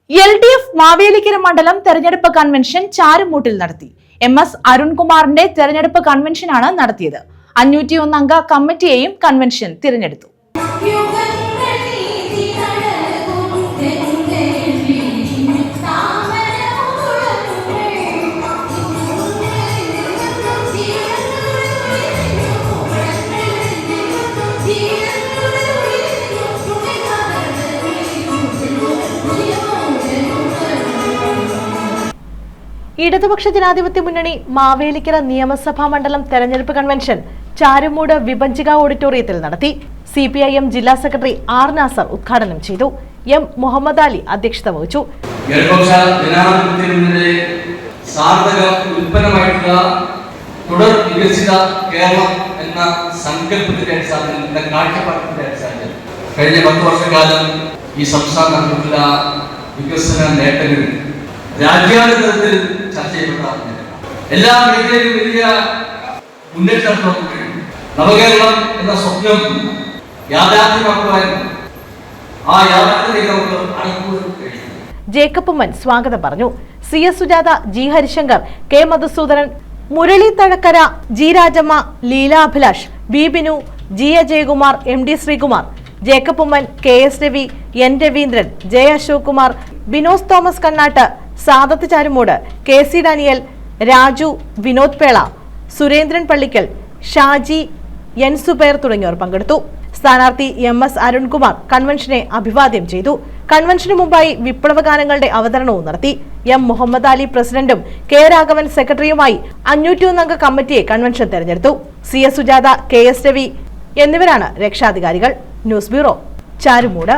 LDF Mavelikkara മണ്ഡലം തെരഞ്ഞെടുപ്പ് convention ചാരുമൂട്ടിൽ നടത്തി. MS അരുൺകുമാറിന്റെ തെരഞ്ഞെടുപ്പ് കൺവെൻഷനാണ് നടത്തിയത്. 501 അംഗ കമ്മിറ്റിയെയും കൺവെൻഷൻ തിരഞ്ഞെടുത്തു. ഇടതുപക്ഷ ജനാധിപത്യ മുന്നണി മാവേലിക്കര നിയമസഭാ മണ്ഡലം തെരഞ്ഞെടുപ്പ് കൺവെൻഷൻ ചാരുമൂട് വിഭജിക ഓഡിറ്റോറിയത്തിൽ നടത്തി. CPIM ജില്ലാ സെക്രട്ടറി R. നാസർ ഉദ്ഘാടനം ചെയ്തു. M. മുഹമ്മദ് അലി അധ്യക്ഷത വഹിച്ചു. തുടർ വികസിത കേരളം എന്ന സങ്കല്പത്തിന്റെ അടിസ്ഥാനത്തിൽ കാഴ്ചപ്പാടിന്റെ അടിസ്ഥാനത്തിൽ കഴിഞ്ഞ 10 വർഷക്കാലം ഈ സംസ്ഥാനത്തിലുള്ള വികസന നേട്ടങ്ങൾ രാജ്യാന്തരത്തിൽ ചർച്ച ചെയ്യപ്പെട്ട എല്ലാ മേഖലയിലും വലിയ മുന്നേറ്റം നവകേരളം എന്ന സ്വപ്നം യാഥാർത്ഥ്യമാക്കുവാൻ ആ യാഥാർത്ഥ്യത്തിലേക്ക് നമുക്ക് അടക്കുവാൻ കഴിയും. ജേക്കബ് ഉമ്മൻ സ്വാഗതം പറഞ്ഞു. CS Sujatha, G. Harishankar, K. Madhusoodanan, Murali Thazhakkara, G. Rajamma, Leela Abhilash, B. Binu, G. Ajayakumar, MD Sreekumar, Jacob Oommen, KS Ravi, N. Raveendran, J. Ashok Kumar, Binos Thomas Kannatt, Sadath Charummood, KC Daniel, Raju, Vinod Pela, Surendran Pallickal, Shaji, N. Zubair തുടങ്ങിയവർ പങ്കെടുത്തു. സ്ഥാനാർത്ഥി MS അരുൺകുമാർ കൺവെൻഷനെ അഭിവാദ്യം ചെയ്തു. കൺവെൻഷന് മുമ്പായി വിപ്ലവഗാനങ്ങളുടെ അവതരണവും നടത്തി. M. മുഹമ്മദ് അലി പ്രസിഡന്റും K. രാഘവൻ സെക്രട്ടറിയുമായി 501 അംഗ കമ്മിറ്റിയെ കൺവെൻഷൻ തെരഞ്ഞെടുത്തു. CS സുജാത, KS രവി എന്നിവരാണ് രക്ഷാധികാരികൾ. News bureau, Charummood.